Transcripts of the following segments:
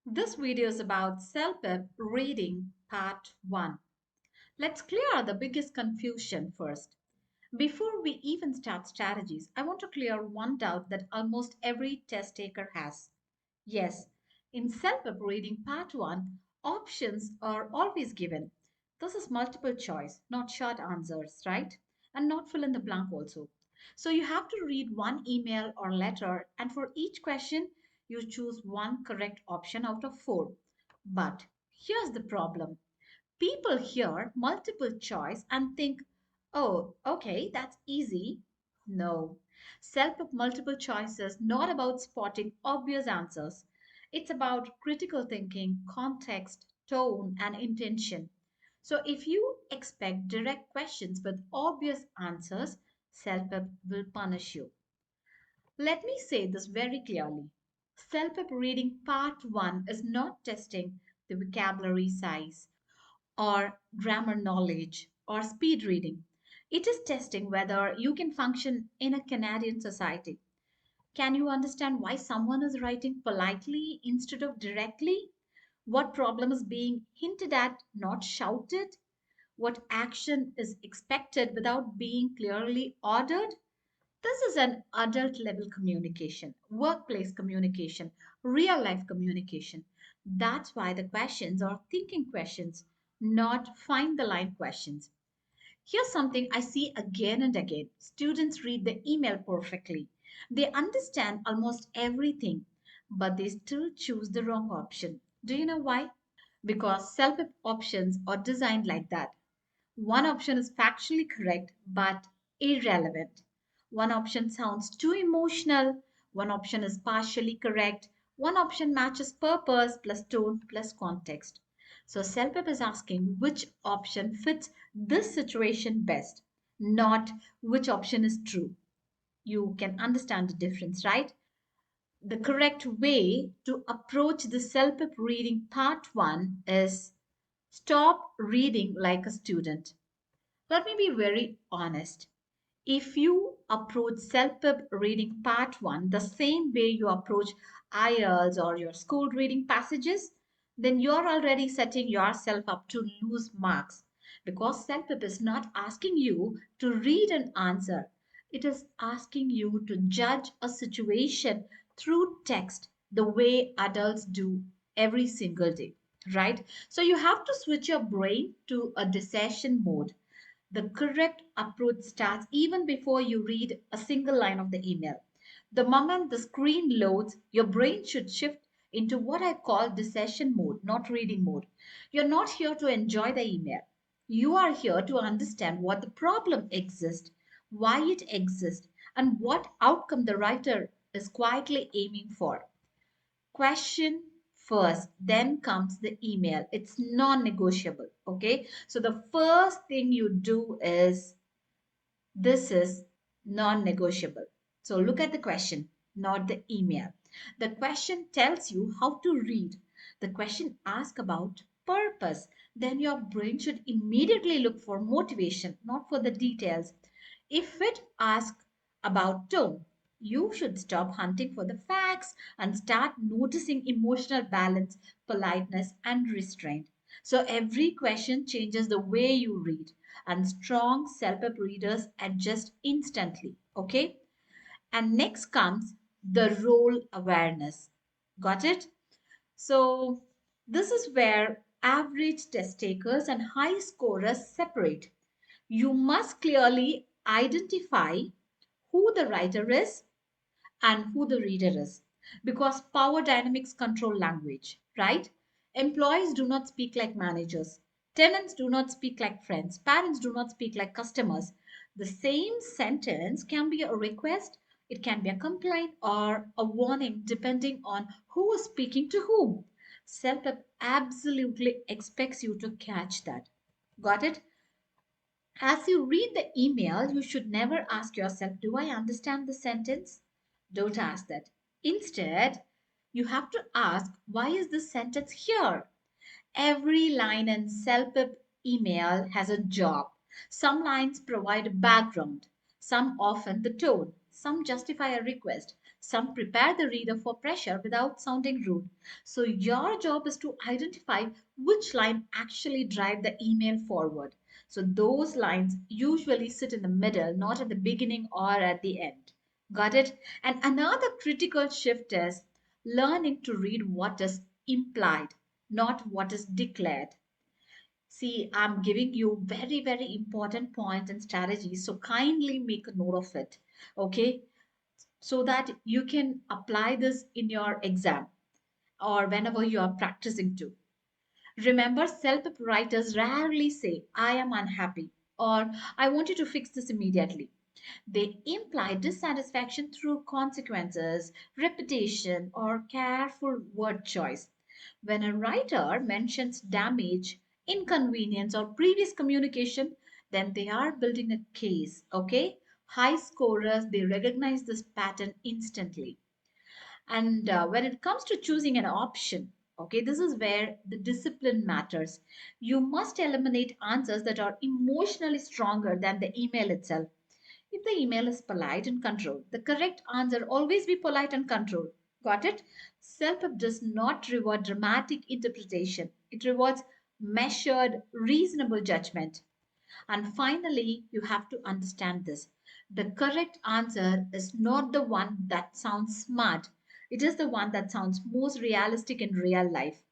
This video is about CELPIP Reading Part 1. Let's clear the biggest confusion first. Before we even start strategies, I want to clear one doubt that almost every test taker has. Yes, in CELPIP Reading Part 1, options are always given. This is multiple choice, not short answers, right? And not fill in the blank also. So you have to read one email or letter, and for each question, you choose one correct option out of four. But here's the problem. People hear multiple choice and think, oh, okay, that's easy. No. Self multiple choice is not about spotting obvious answers. It's about critical thinking, context, tone, and intention. So if you expect direct questions with obvious answers, self-help will punish you. Let me say this very clearly. Self-help reading part 1 is not testing the vocabulary size or grammar knowledge or speed reading. It is testing whether you can function in a Canadian society. Can you understand why someone is writing politely instead of directly? What problem is being hinted at, not shouted? What action is expected without being clearly ordered? This is an adult level communication, workplace communication, real life communication. That's why the questions are thinking questions, not find the line questions. Here's something I see again and again. Students read the email perfectly. They understand almost everything, but they still choose the wrong option. Do you know why? Because self options are designed like that. One option is factually correct but irrelevant. One option sounds too emotional. One option is partially correct. One option matches purpose plus tone plus context. So CELPIP is asking which option fits this situation best, not which option is true. You can understand the difference, right? The correct way to approach the CELPIP reading part 1 is stop reading like a student. Let me be very honest. If you approach self-pip reading part 1 the same way you approach IELTS or your school reading passages, then you're already setting yourself up to lose marks because self-pip is not asking you to read an answer. It is asking you to judge a situation through text the way adults do every single day, right? So you have to switch your brain to a decision mode. The correct approach starts even before you read a single line of the email. The moment the screen loads, your brain should shift into what I call decision mode, not reading mode. You're not here to enjoy the email. You are here to understand what the problem exists, why it exists, and what outcome the writer is quietly aiming for. Question first, then comes the email. It's non negotiable. Okay. So the first thing you do is this is non negotiable. So look at the question, not the email. The question tells you how to read. The question asks about purpose. Then your brain should immediately look for motivation, not for the details. If it asks about tone, you should stop hunting for the facts and start noticing emotional balance, politeness, and restraint. So every question changes the way you read, and strong self-help readers adjust instantly. Okay? And next comes the role awareness. Got it? So this is where average test takers and high scorers separate. You must clearly identify who the writer is and who the reader is because power dynamics control language, right? Employees do not speak like managers, tenants do not speak like friends, parents do not speak like customers. The same sentence can be a request, it can be a complaint or a warning depending on who is speaking to whom. Self absolutely expects you to catch that. Got it? As you read the email, you should never ask yourself, do I understand the sentence? Don't ask that. Instead, you have to ask, why is this sentence here? Every line in CELPIP email has a job. Some lines provide a background, some often the tone, some justify a request, Some prepare the reader for pressure without sounding rude. So your job is to identify which line actually drive the email forward. So those lines usually sit in the middle, not at the beginning or at the end. Got it? And another critical shift is learning to read what is implied, not what is declared. See, I'm giving you very, very important points and strategies, so kindly make a note of it, okay? So that you can apply this in your exam or whenever you are practicing too. Remember, self help writers rarely say, I am unhappy or I want you to fix this immediately. They imply dissatisfaction through consequences, repetition, or careful word choice. When a writer mentions damage, inconvenience, or previous communication, then they are building a case, okay? High scorers, they recognize this pattern instantly. And when it comes to choosing an option, okay, this is where the discipline matters. You must eliminate answers that are emotionally stronger than the email itself. If the email is polite and controlled, the correct answer always be polite and controlled. Got it? Self-help does not reward dramatic interpretation. It rewards measured, reasonable judgment. And finally, you have to understand this. The correct answer is not the one that sounds smart. It is the one that sounds most realistic in real life.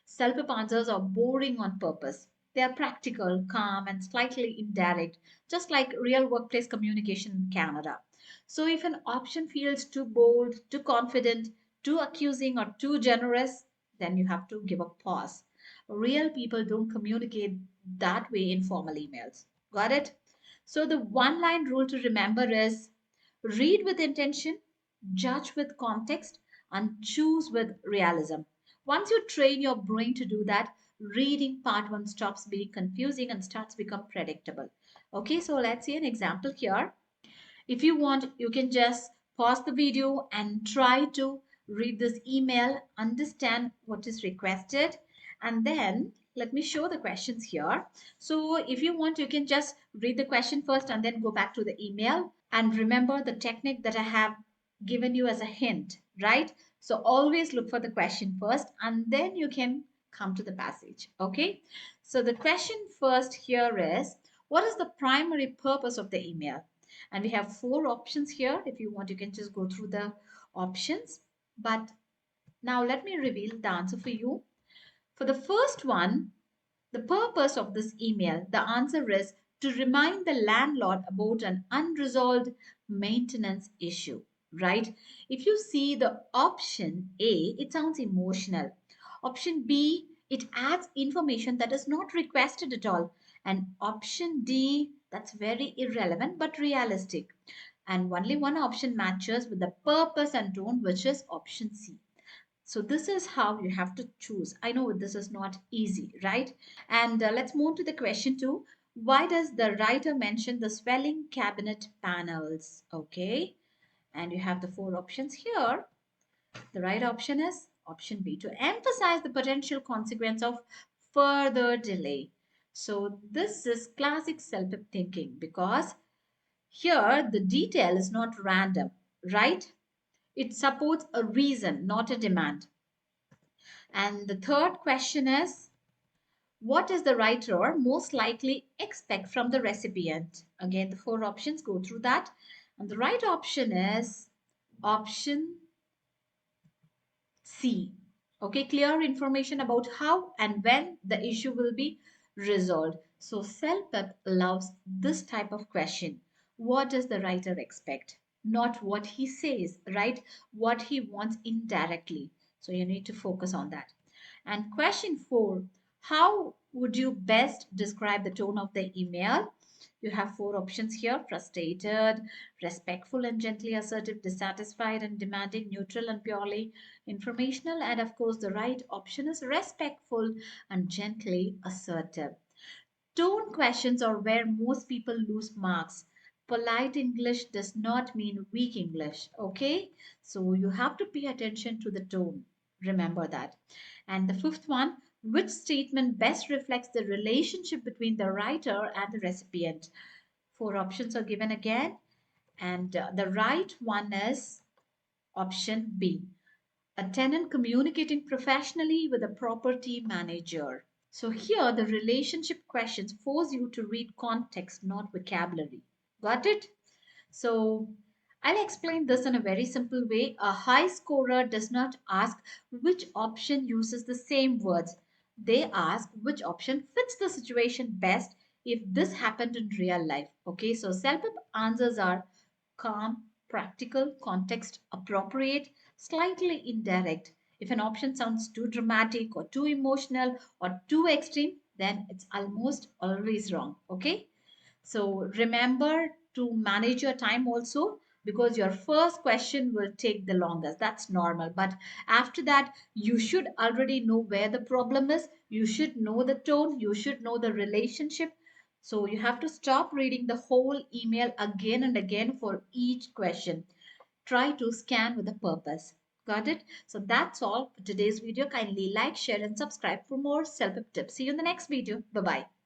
Self-help answers are boring on purpose. They are practical, calm, and slightly indirect, just like real workplace communication in Canada. So, if an option feels too bold, too confident, too accusing, or too generous, then you have to give a pause. Real people don't communicate that way in formal emails. Got it? So, the one line rule to remember is read with intention, judge with context, and choose with realism. Once you train your brain to do that, reading part one stops being confusing and starts become predictable. Okay, so let's see an example here. If you want, you can just pause the video and try to read this email, understand what is requested, and then let me show the questions here. So if you want, you can just read the question first and then go back to the email. And remember the technique that I have given you as a hint, right? So always look for the question first and then you can come to the passage. Okay. So the question first here is, what is the primary purpose of the email? And we have four options here. If you want, you can just go through the options. But now let me reveal the answer for you. For the first one, the purpose of this email, the answer is to remind the landlord about an unresolved maintenance issue, right? If you see the option A, it sounds emotional. Option B, it adds information that is not requested at all. And option D, that's very irrelevant but realistic. And only one option matches with the purpose and tone, which is option C. So this is how you have to choose. I know this is not easy, right? And let's move to the question two. Why does the writer mention the swelling cabinet panels? Okay. And you have the four options here. The right option is option B, to emphasize the potential consequence of further delay. So this is classic self-help thinking because here the detail is not random, right? It supports a reason, not a demand. And the third question is, what does the writer most likely expect from the recipient? Again, the four options, go through that. And the right option is option C. Okay, clear information about how and when the issue will be resolved. So self-help allows this type of question. What does the writer expect? Not what he says, right? What he wants indirectly. So you need to focus on that. And question four, how would you best describe the tone of the email? You have four options here: frustrated, respectful and gently assertive, dissatisfied and demanding, neutral and purely informational. And of course, the right option is respectful and gently assertive. Tone questions are where most people lose marks. Polite English does not mean weak English, okay? So you have to pay attention to the tone. Remember that. And the fifth one, which statement best reflects the relationship between the writer and the recipient? Four options are given again. And the right one is Option B, a tenant communicating professionally with a property manager. So here the relationship questions force you to read context, not vocabulary. Got it? So I'll explain this in a very simple way. A high scorer does not ask which option uses the same words. They ask which option fits the situation best if this happened in real life. Okay, so self-help answers are calm, practical, context appropriate, slightly indirect. If an option sounds too dramatic or too emotional or too extreme, then it's almost always wrong. Okay? So remember to manage your time also because your first question will take the longest. That's normal. But after that, you should already know where the problem is. You should know the tone. You should know the relationship. So you have to stop reading the whole email again and again for each question. Try to scan with a purpose. Got it? So that's all for today's video. Kindly like, share, and subscribe for more self-help tips. See you in the next video. Bye bye.